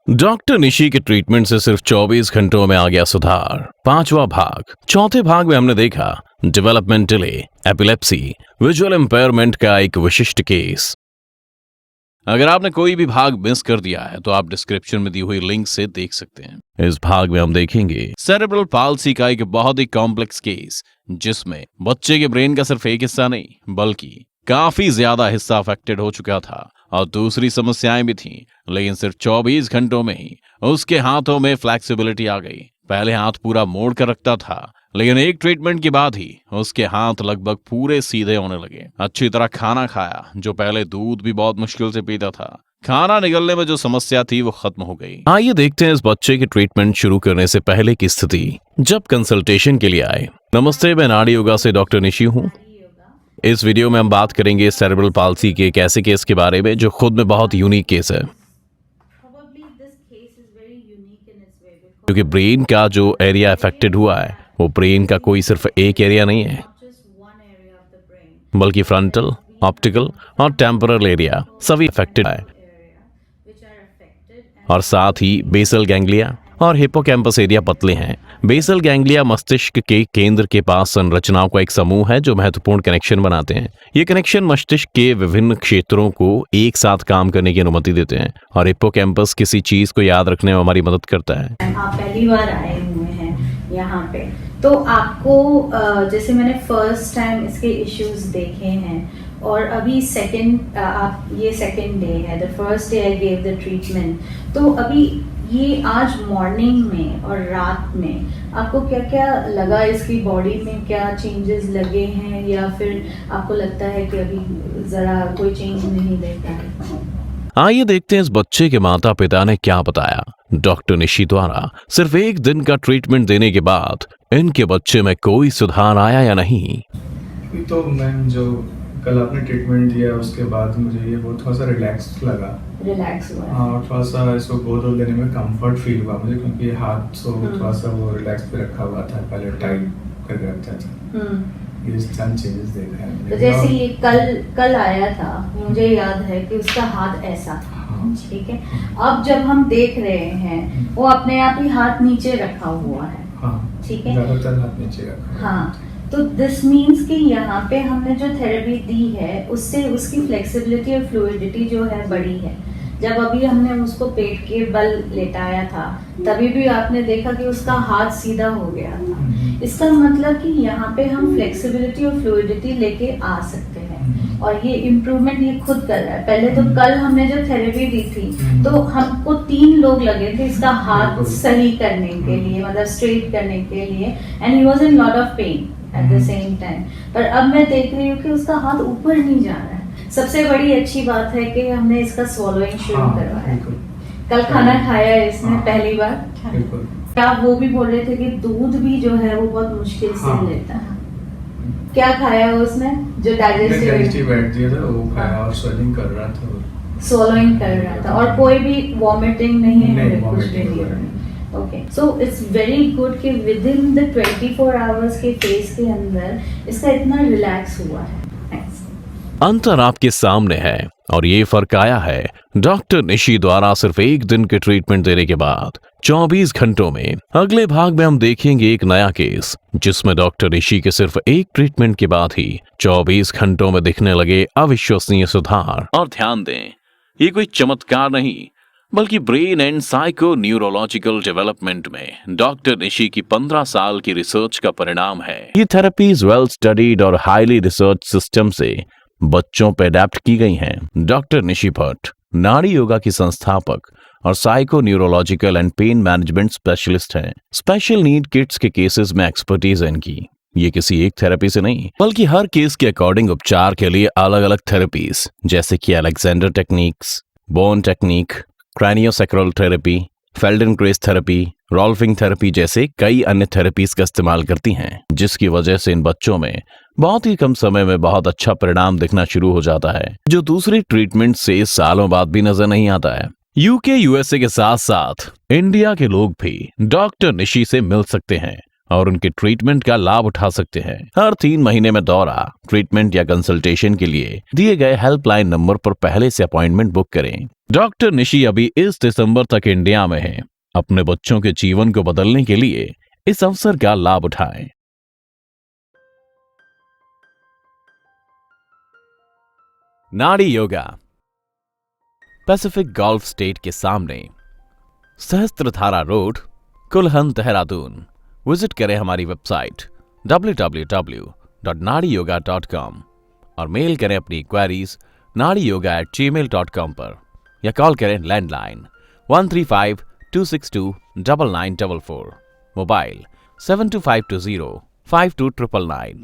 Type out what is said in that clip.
Doctor Nishi के treatment से सिर्फ 24 घंटों में आ गया सुधार। पांचवा भाग। चौथे भाग में हमने देखा development delay, epilepsy, visual impairment का एक विशिष्ट केस। अगर आपने कोई भी भाग मिस कर दिया है तो आप डिस्क्रिप्शन में दी हुई लिंक से देख सकते हैं। इस भाग में हम देखेंगे सेरेब्रल पाल्सी का एक बहुत ही कॉम्प्लेक्स केस, जिसमें बच्चे के ब्रेन का सिर्फ एक हिस्सा नहीं बल्कि काफी ज्यादा हिस्सा अफेक्टेड हो चुका था और दूसरी समस्याएं भी थीं, लेकिन सिर्फ 24 घंटों में ही उसके हाथों में फ्लेक्सिबिलिटी आ गई। पहले हाथ पूरा मोड़ कर रखता था, लेकिन एक ट्रीटमेंट के बाद ही उसके हाथ लगभग पूरे सीधे होने लगे। अच्छी तरह खाना खाया, जो पहले दूध भी बहुत मुश्किल से पीता था। खाना निगलने में जो समस्या थी वो खत्म हो गई। आइए देखते हैं इस बच्चे की ट्रीटमेंट शुरू करने से पहले की स्थिति, जब कंसल्टेशन के लिए आए। नमस्ते, मैं नाड़ी योगा से डॉक्टर निशी हूँ। इस वीडियो में हम बात करेंगे सेरेब्रल पाल्सी के एक ऐसे केस के बारे में जो खुद में बहुत यूनिक केस है, क्योंकि ब्रेन का जो एरिया अफेक्टेड हुआ है वो ब्रेन का कोई सिर्फ एक एरिया नहीं है, बल्कि फ्रंटल, ऑप्टिकल और टेम्पोरल एरिया सभी अफेक्टेड है। और साथ ही बेसल गैंग्लिया और हिप्पोकैम्पस एरिया पतले हैं। बेसल गैंग्लिया मस्तिष्क के केंद्र के पास संरचनाओं का एक समूह है जो महत्वपूर्ण कनेक्शन बनाते हैं। ये कनेक्शन मस्तिष्क के विभिन्न क्षेत्रों को एक साथ काम करने की अनुमति देते हैं, और हिप्पोकैम्पस किसी चीज को याद रखने में हमारी मदद करता है। आप पहली बार आए हुए हैं यहाँ पे, तो आपको जैसे मैंने फर्स्ट टाइम इसके इश्यूज देखे हैं और अभी ये सेकंड डे है। The first day I gave the treatment, तो अभी ये आज मॉर्निंग में और रात में आपको क्या क्या लगा, इसकी बॉडी में क्या चेंजेस लगे हैं, या फिर आपको लगता है कि अभी जरा कोई चेंज नहीं देखा है? आइए देखते हैं इस बच्चे के माता पिता ने क्या बताया डॉक्टर निशी द्वारा सिर्फ एक दिन का ट्रीटमेंट देने के बाद इनके बच्चे में कोई सुधार आया या नहीं। तो मैम, जो कल आपने ट्रीटमेंट दिया उसके बाद मुझे ये वो थोड़ा सा रिलैक्स लगा। रिलैक्स हुआ? हाँ, और थोड़ा सा इसको गोद देने में कंफर्ट फील हुआ मुझे, क्योंकि हाथ तो थोड़ा सा वो रिलैक्स पे रखा हुआ था, पहले टाइट करके रखता था। ये सन चेंजेस देखा है। तो जैसे ये कल आया था, मुझे याद है कि उसका हाथ ऐसा था, ठीक है। अब जब हम देख रहे हैं वो अपने आप ही हाथ नीचे रखा हुआ है, ठीक है, ज्यादातर हाथ नीचे रखा। हाँ, तो दिस मीन्स कि यहाँ पे हमने जो थेरेपी दी है उससे उसकी फ्लेक्सिबिलिटी और फ्लूइडिटी जो है बड़ी है। जब अभी हमने उसको पेट के बल लेटाया था तभी भी आपने देखा कि उसका हाथ सीधा हो गया था। इसका मतलब कि यहाँ पे हम फ्लेक्सिबिलिटी और फ्लूइडिटी लेके आ सकते हैं, और ये इम्प्रूवमेंट ये खुद कर रहा है। पहले तो कल हमने जो थेरेपी दी थी तो हमको 3 लोग लगे थे इसका हाथ सही करने के लिए, मतलब स्ट्रेट करने के लिए, and he was in lot of pen at the same time. पर अब मैं देख रही हूँ कि उसका हाथ ऊपर नहीं जा रहा है। सबसे बड़ी अच्छी बात है कि हमने इसका स्वॉलोइंग शुरू करवाया। कल खाना खाया है इसने पहली बार। क्या वो भी बोल रहे थे कि दूध भी जो है वो बहुत मुश्किल से लेता है। क्या खाया उसने? जो डाइजेस्टिव बैठ दिया था वो खाया, और स्वेलिंग कर रहा था, स्वॉलोइंग कर रहा था, और कोई भी वॉमिटिंग नहीं है, कुछ नहीं। Okay, so it's very good कि विद इन द 24 आवर्स के फेज के अंदर इसका इतना रिलैक्स हुआ है। अंतर आपके सामने है, और ये फर्क आया है डॉक्टर निशी द्वारा सिर्फ एक दिन के ट्रीटमेंट देने के बाद 24 घंटों में। अगले भाग में हम देखेंगे एक नया केस जिसमें डॉक्टर निशी के सिर्फ एक ट्रीटमेंट के बाद ही 24 घंटों में दिखने लगे अविश्वसनीय सुधार। और ध्यान दें, ये कोई चमत्कार नहीं बल्कि brain and psycho neurological development में डॉक्टर निशी की 15 साल की रिसर्च का परिणाम है। ये थेरेपीज वेल स्टडीड और हाईली रिसर्च सिस्टम से बच्चों पर अडेप्ट की गई हैं। डॉक्टर निशी भट्ट नाड़ी योगा की संस्थापक और psycho neurological and pain management specialist हैं। स्पेशल नीड किड्स के केसेस में एक्सपर्टीज है इनकी। ये किसी एक थेरेपी से नहीं बल्कि हर केस के अकॉर्डिंग उपचार के लिए अलग अलग थेरेपीज, जैसे कि Alexander techniques, bone technique, craniosacral therapy, Feldenkrais therapy, rolfing therapy जैसे कई अन्य थेरेपीज का इस्तेमाल करती हैं, जिसकी वजह से इन बच्चों में बहुत ही कम समय में बहुत अच्छा परिणाम दिखना शुरू हो जाता है, जो दूसरी ट्रीटमेंट से सालों बाद भी नजर नहीं आता है। यूके यूएसए के साथ साथ इंडिया के लोग भी डॉक्टर निशी से मिल सकते हैं और उनके ट्रीटमेंट का लाभ उठा सकते हैं। हर 3 महीने में दौरा, ट्रीटमेंट या कंसल्टेशन के लिए दिए गए हेल्पलाइन नंबर पर पहले से अपॉइंटमेंट बुक करें। डॉक्टर निशी अभी इस दिसंबर तक इंडिया में है। अपने बच्चों के जीवन को बदलने के लिए इस अवसर का लाभ उठाएं। नाड़ी योगा, पैसिफिक गोल्फ स्टेट के सामने, सहस्त्रधारा रोड, कुल्हन, देहरादून। विजिट करें हमारी वेबसाइट www.nadiyoga.com और मेल करें अपनी क्वेरीज nadiyoga@gmail.com पर या कॉल करें लैंडलाइन 135-262-9944, मोबाइल 72520-52999।